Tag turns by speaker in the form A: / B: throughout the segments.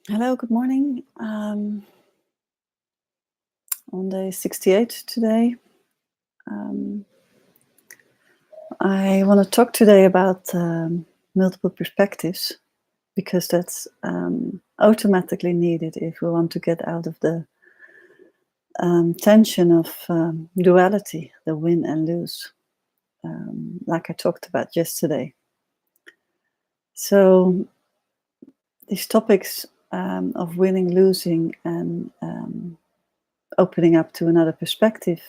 A: Hello, good morning. On day 68 today, I want to talk today about multiple perspectives because that's automatically needed if we want to get out of the tension of duality, the win and lose, like I talked about yesterday. So these topics of winning, losing, and opening up to another perspective,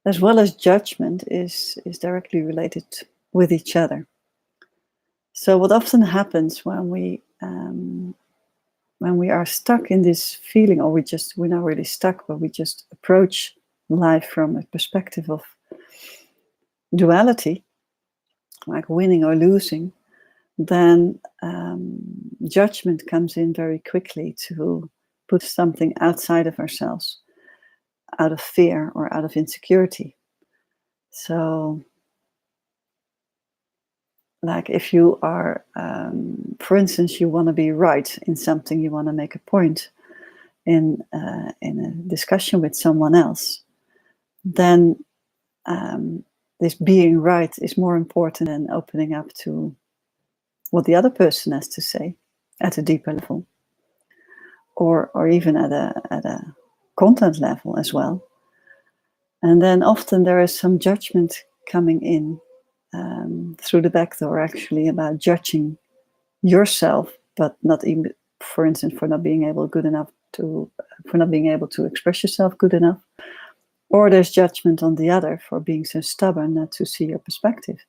A: as well as judgment, is directly related with each other. So what often happens when we are stuck in this feeling, or we're not really stuck, but we just approach life from a perspective of duality, like winning or losing, then judgment comes in very quickly to put something outside of ourselves, out of fear or out of insecurity. So like if you are, for instance, you want to be right in something, you want to make a point in a discussion with someone else, then this being right is more important than opening up to what the other person has to say at a deeper level, or even at a content level as well. And then often there is some judgment coming in through the back door, actually, about judging yourself, but not even, for instance, for not being able to express yourself good enough, or there's judgment on the other for being so stubborn not to see your perspective,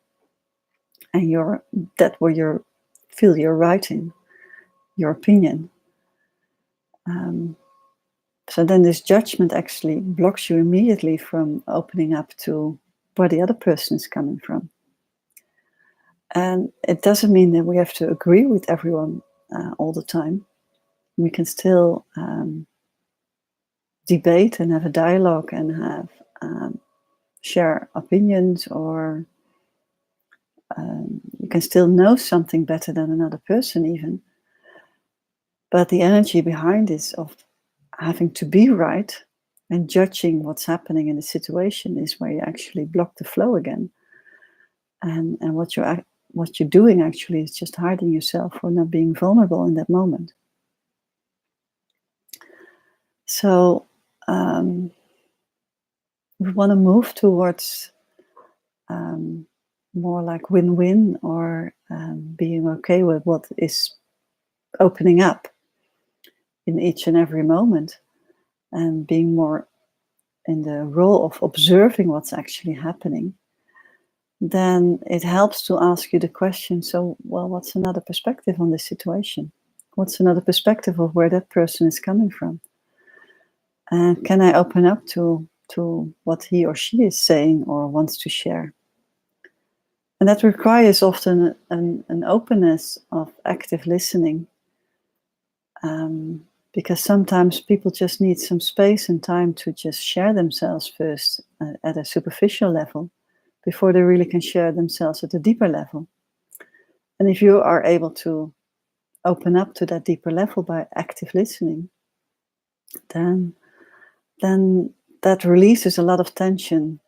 A: and that where you feel you're right in your opinion. So then this judgment actually blocks you immediately from opening up to where the other person is coming from. And it doesn't mean that we have to agree with everyone all the time. We can still debate and have a dialogue and have share opinions, or you can still know something better than another person even. But the energy behind this of having to be right and judging what's happening in the situation is where you actually block the flow again. And what you're doing actually is just hiding yourself or not being vulnerable in that moment. So we want to move towards more like win-win, or being okay with what is opening up in each and every moment, and being more in the role of observing what's actually happening. Then it helps to ask you the question, so, well, what's another perspective on this situation? What's another perspective of where that person is coming from? And can I open up to what he or she is saying or wants to share? And that requires often an openness of active listening, because sometimes people just need some space and time to just share themselves first at a superficial level before they really can share themselves at a deeper level. And if you are able to open up to that deeper level by active listening, then that releases a lot of tension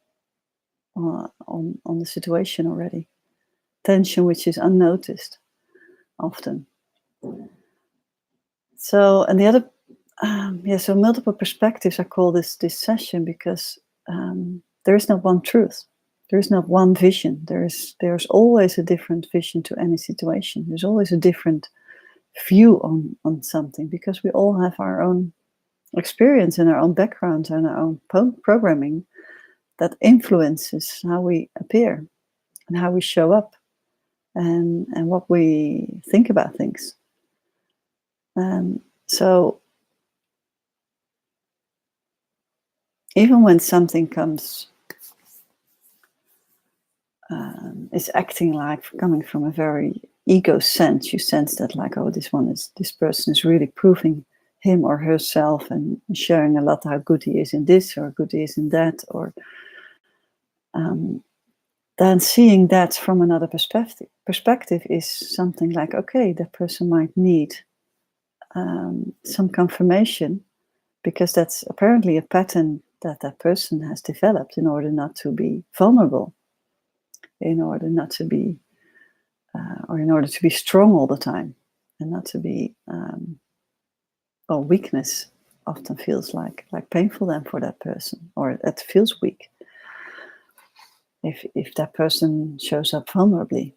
A: on the situation already. Tension which is unnoticed often. So, and the other, so multiple perspectives, I call this session, because there is not one truth. There is not one vision. There's always a different vision to any situation. There's always a different view on something, because we all have our own experience and our own backgrounds and our own programming that influences how we appear and how we show up and what we think about things. So even when something comes, is acting like coming from a very ego sense, you sense that like, oh, this person is really proving him or herself and sharing a lot how good he is in this or good he is in that, or then seeing that from another perspective is something like, okay, that person might need some confirmation, because that's apparently a pattern that that person has developed in order not to be vulnerable, in order not to be, or in order to be strong all the time, and not to be, well, weakness often feels like painful then for that person, or it feels weak if that person shows up vulnerably.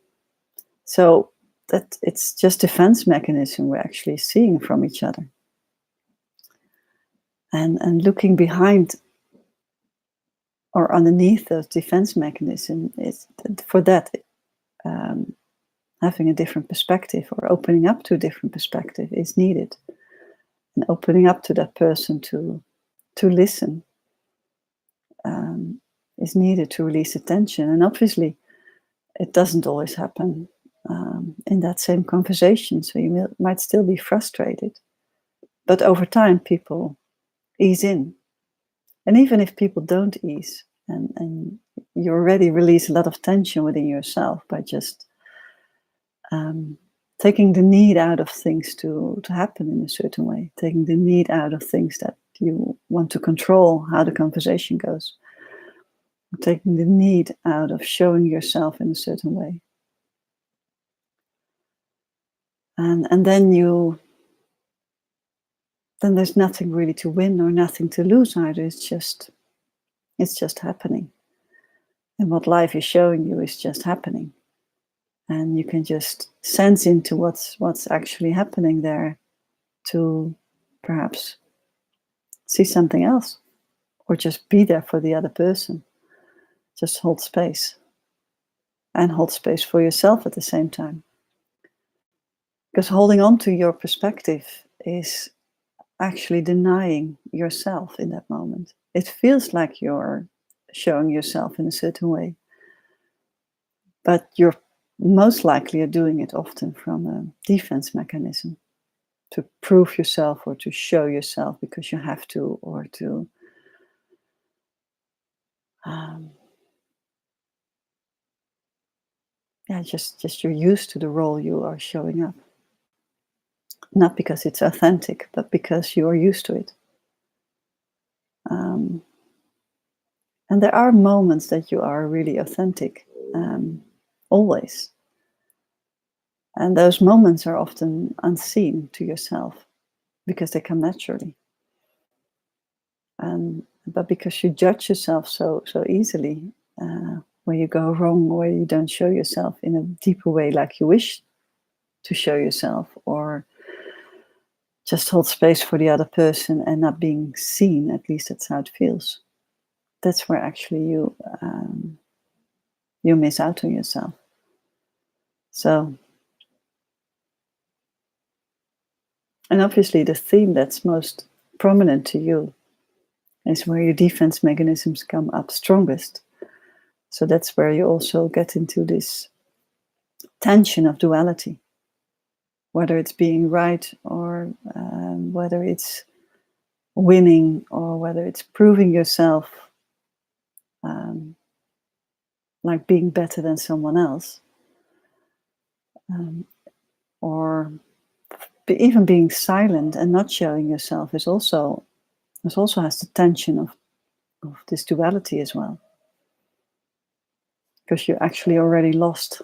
A: So that it's just defense mechanism we're actually seeing from each other. And looking behind or underneath those defense mechanisms is for that, having a different perspective or opening up to a different perspective is needed, and opening up to that person to listen is needed to release the tension. And obviously, it doesn't always happen in that same conversation. So you might still be frustrated, but over time, people ease in. And even if people don't ease, and you already release a lot of tension within yourself by just taking the need out of things to happen in a certain way, taking the need out of things that you want to control how the conversation goes, taking the need out of showing yourself in a certain way. And then there's nothing really to win or nothing to lose either. It's just happening. And what life is showing you is just happening. And you can just sense into what's actually happening there, to perhaps see something else, or just be there for the other person. Just hold space, and hold space for yourself at the same time. Because holding on to your perspective is actually denying yourself in that moment. It feels like you're showing yourself in a certain way, but you're most likely are doing it often from a defense mechanism, to prove yourself or to show yourself because you have to, or to just you're used to the role you are showing up. Not because it's authentic, but because you are used to it. And there are moments that you are really authentic, always. And those moments are often unseen to yourself because they come naturally. But because you judge yourself so easily, where you go wrong, where you don't show yourself in a deeper way like you wish to show yourself, or just hold space for the other person and not being seen, at least that's how it feels. That's where actually you miss out on yourself. So, and obviously the theme that's most prominent to you is where your defense mechanisms come up strongest. So that's where you also get into this tension of duality, whether it's being right, or whether it's winning, or whether it's proving yourself, like being better than someone else, or even being silent and not showing yourself also has the tension of this duality as well, because you actually already lost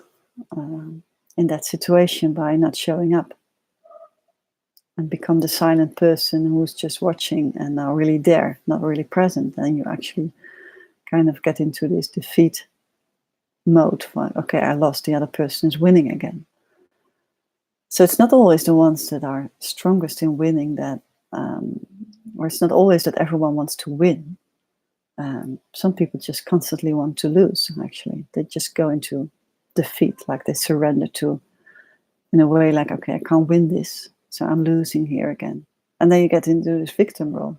A: in that situation by not showing up, and become the silent person who's just watching and not really there, not really present. And you actually kind of get into this defeat mode, for, okay, I lost, the other person is winning again. So it's not always the ones that are strongest in winning that, or it's not always that everyone wants to win. Some people just constantly want to lose, actually. They just go into defeat, like they surrender to, in a way like, okay, I can't win this, so I'm losing here again. And then you get into this victim role.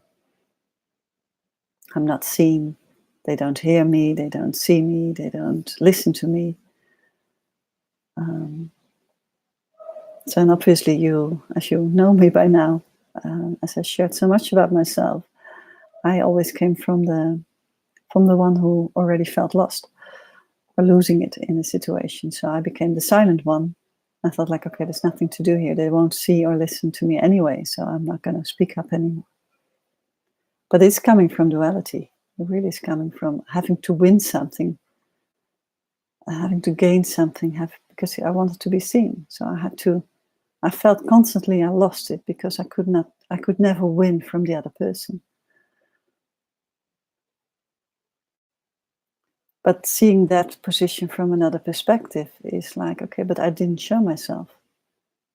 A: I'm not seen, they don't hear me, they don't see me, they don't listen to me. So, and obviously you, as you know me by now, as I shared so much about myself, I always came from the one who already felt lost or losing it in a situation. So I became the silent one, I thought like, okay, there's nothing to do here. They won't see or listen to me anyway, so I'm not going to speak up anymore. But it's coming from duality. It really is coming from having to win something, having to gain something, because I wanted to be seen. So I felt constantly I lost it because I could never win from the other person. But seeing that position from another perspective is like, okay, but I didn't show myself.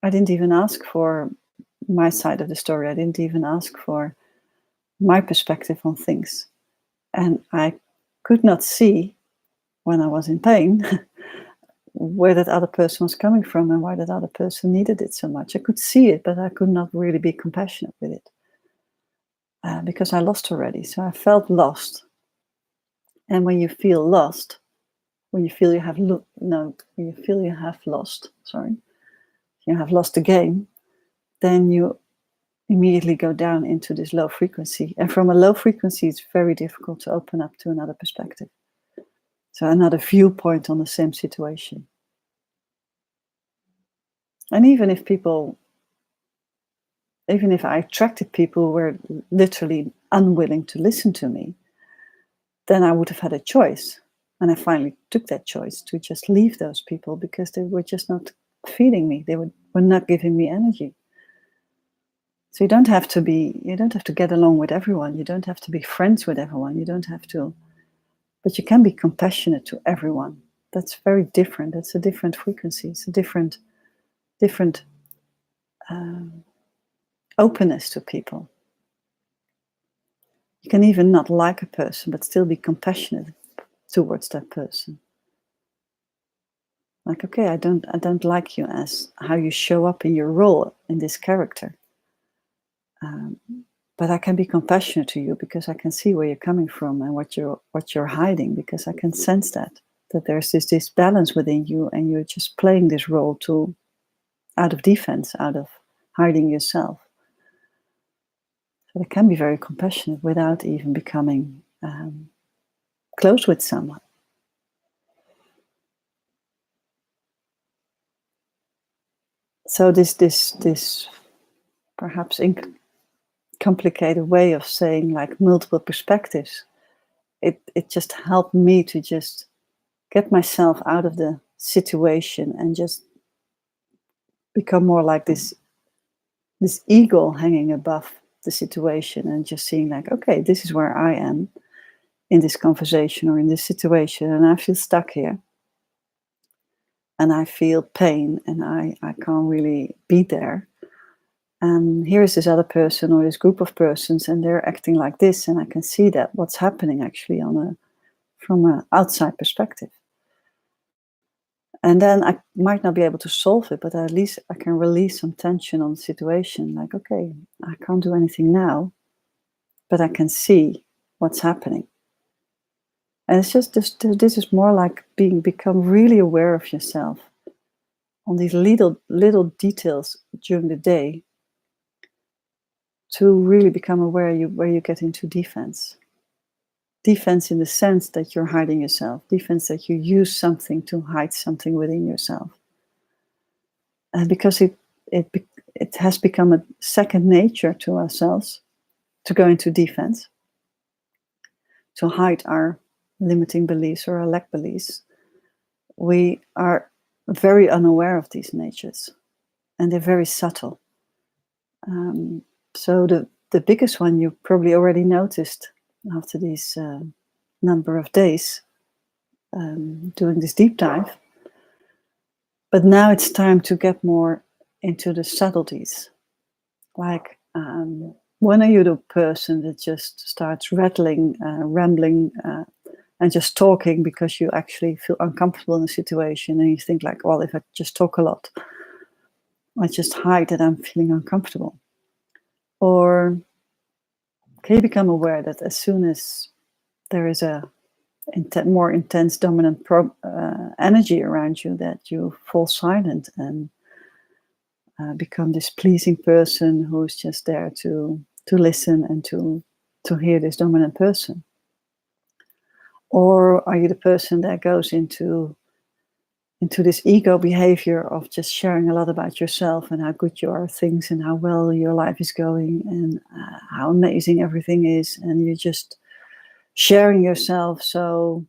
A: I didn't even ask for my side of the story. I didn't even ask for my perspective on things. And I could not see, when I was in pain, where that other person was coming from and why that other person needed it so much. I could see it, but I could not really be compassionate with it because I lost already. So I felt lost. And when you feel lost, when you feel you have lost, you have lost the game, then you immediately go down into this low frequency. And from a low frequency, it's very difficult to open up to another perspective. So another viewpoint on the same situation. And even if I attracted people who were literally unwilling to listen to me, then I would have had a choice. And I finally took that choice to just leave those people because they were just not feeding me. They were not giving me energy. So you don't have to get along with everyone. You don't have to be friends with everyone. You don't have to, but you can be compassionate to everyone. That's very different. That's a different frequency. It's a different openness to people. You can even not like a person, but still be compassionate towards that person. Like, okay, I don't like you as how you show up in your role in this character. But I can be compassionate to you because I can see where you're coming from and what you're hiding, because I can sense that there's this balance within you and you're just playing this role out of defense, out of hiding yourself. So I can be very compassionate without even becoming close with someone. So this perhaps complicated way of saying like multiple perspectives, it just helped me to just get myself out of the situation and just become more like this eagle hanging above the situation and just seeing like, okay, this is where I am in this conversation or in this situation, and I feel stuck here and I feel pain and I can't really be there. And here is this other person or this group of persons and they're acting like this, and I can see that what's happening actually from an outside perspective. And then I might not be able to solve it, but at least I can release some tension on the situation. Like, okay, I can't do anything now, but I can see what's happening. And it's just this is more like become really aware of yourself on these little details during the day, to really become aware where you get into defense. Defense in the sense that you're hiding yourself. Defense that you use something to hide something within yourself. And because it has become a second nature to ourselves to go into defense, to hide our limiting beliefs or our lack beliefs, we are very unaware of these natures, and they're very subtle. So the biggest one you probably already noticed after these number of days doing this deep dive. But now it's time to get more into the subtleties. Like, when are you the person that just starts rambling, and just talking because you actually feel uncomfortable in the situation, and you think like, well, if I just talk a lot, I just hide that I'm feeling uncomfortable? Or can you become aware that as soon as there is a more intense dominant energy around you, that you fall silent and become this pleasing person who's just there to listen and to hear this dominant person? Or are you the person that goes into into this ego behavior of just sharing a lot about yourself and how good you are at things and how well your life is going and how amazing everything is, and you're just sharing yourself, so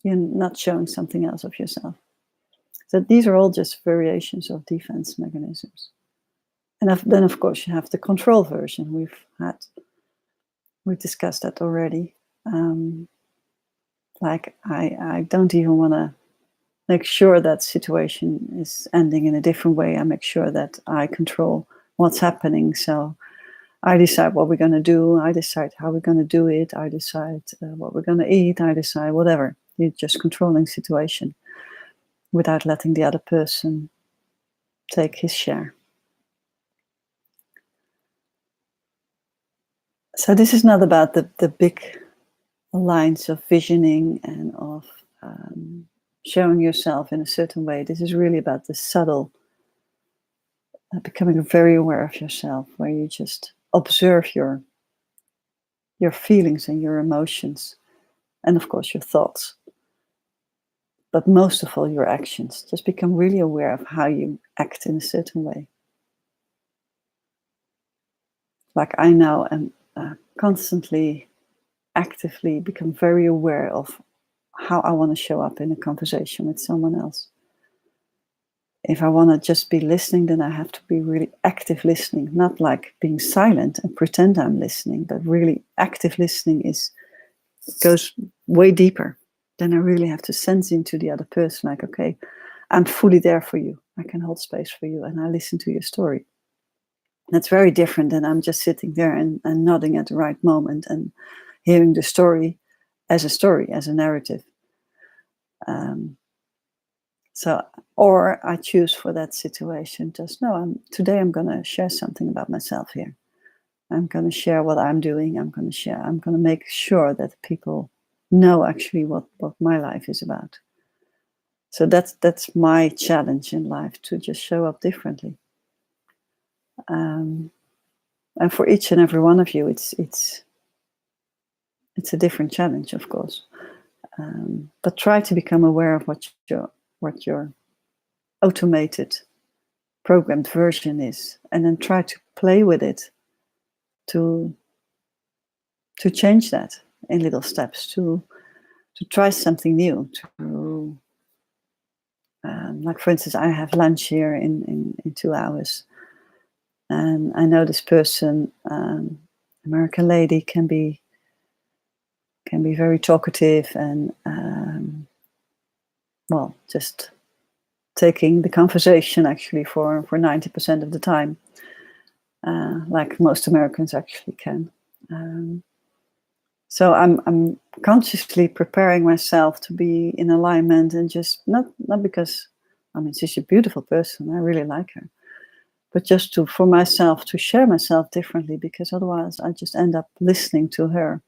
A: you're not showing something else of yourself. So these are all just variations of defense mechanisms. And then, of course, you have the control version. We've discussed that already. Like I don't even want to make sure that situation is ending in a different way. I make sure that I control what's happening. So I decide what we're going to do. I decide how we're going to do it. I decide what we're going to eat. I decide whatever. You're just controlling situation without letting the other person take his share. So this is not about the big lines of visioning and of showing yourself in a certain way. This is really about the subtle, becoming very aware of yourself, where you just observe your feelings and your emotions, and of course your thoughts. But most of all, your actions. Just become really aware of how you act in a certain way. Like I now am constantly, actively become very aware of how I want to show up in a conversation with someone else. If I want to just be listening, then I have to be really active listening, not like being silent and pretend I'm listening, but really active listening goes way deeper. Then I really have to sense into the other person, like, okay, I'm fully there for you. I can hold space for you, and I listen to your story. That's very different than I'm just sitting there and nodding at the right moment and hearing the story, as a narrative. Or I choose for that situation, just no, today I'm going to share something about myself here. I'm going to share what I'm doing. I'm going to make sure that people know actually what my life is about. So that's my challenge in life, to just show up differently. And for each and every one of you, it's a different challenge, of course. But try to become aware of what your automated, programmed version is, and then try to play with it to change that in little steps, to try something new. Like for instance, I have lunch here in 2 hours, and I know this person, American lady, can be very talkative and just taking the conversation actually for 90% of the time, like most Americans actually can. So I'm consciously preparing myself to be in alignment, and just not because, I mean, she's a beautiful person, I really like her, but just for myself to share myself differently, because otherwise I just end up listening to her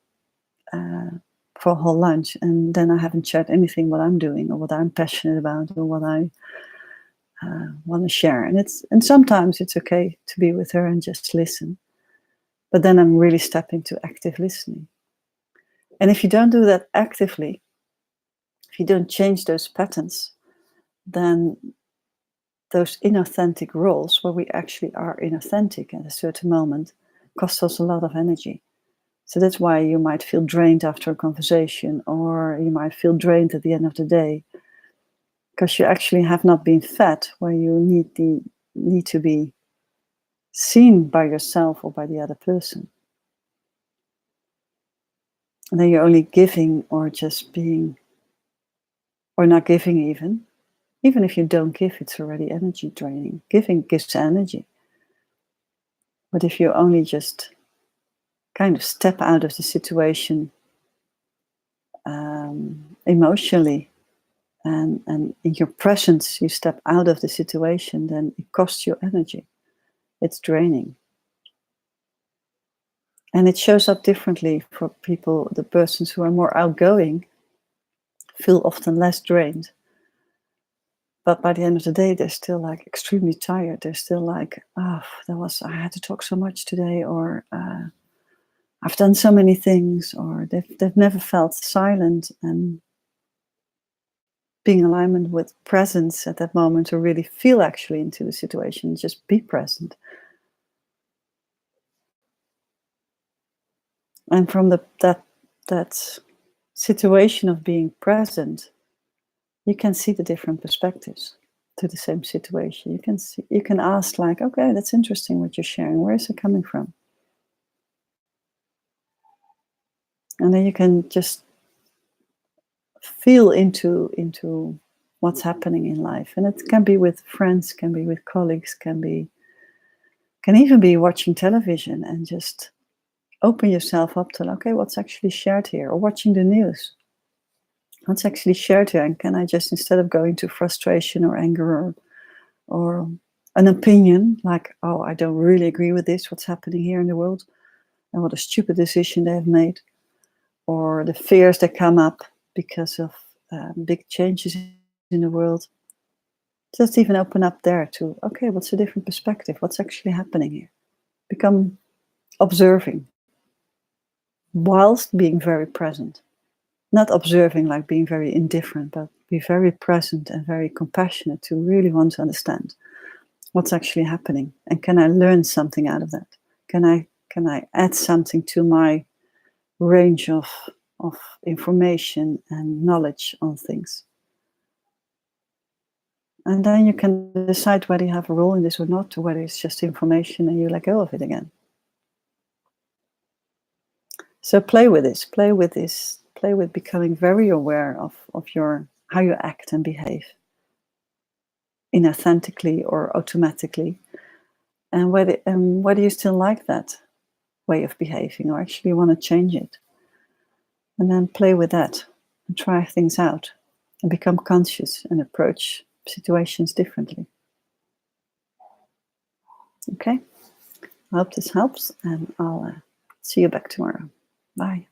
A: for a whole lunch, and then I haven't shared anything what I'm doing or what I'm passionate about or what I want to share. And sometimes it's okay to be with her and just listen, but then I'm really stepping to active listening. And if you don't do that actively, if you don't change those patterns, then those inauthentic roles, where we actually are inauthentic at a certain moment, cost us a lot of energy. So that's why you might feel drained after a conversation, or you might feel drained at the end of the day, because you actually have not been fed where you need to be seen by yourself or by the other person. And then you're only giving, or just being, or not giving even. Even if you don't give, it's already energy draining. Giving gives energy. But if you only just kind of step out of the situation emotionally, and in your presence you step out of the situation, then it costs you energy. It's draining. And it shows up differently for people. The persons who are more outgoing feel often less drained. But by the end of the day, they're still like extremely tired. They're still like, I had to talk so much today, or I've done so many things, or they've never felt silent and being in alignment with presence at that moment to really feel actually into the situation, just be present. And from that situation of being present, you can see the different perspectives to the same situation. You can ask like, okay, that's interesting what you're sharing. Where is it coming from? And then you can just feel into what's happening in life. And it can be with friends, can be with colleagues, can even be watching television and just open yourself up to, okay, what's actually shared here? Or watching the news. What's actually shared here? And can I just, instead of going to frustration or anger or an opinion, like, oh, I don't really agree with this, what's happening here in the world, and what a stupid decision they have made, or the fears that come up because of big changes in the world, just even open up there to, okay, what's a different perspective? What's actually happening here? Become observing whilst being very present. Not observing like being very indifferent, but be very present and very compassionate to really want to understand what's actually happening. And can I learn something out of that? Can I add something to my range of information and knowledge on things? And then you can decide whether you have a role in this or not, or whether it's just information and you let go of it again. So play with this, play with becoming very aware of how you act and behave, inauthentically or automatically, and whether you still like that way of behaving or actually want to change it. And then play with that and try things out and become conscious and approach situations differently. Okay, I hope this helps, and I'll see you back tomorrow. Bye.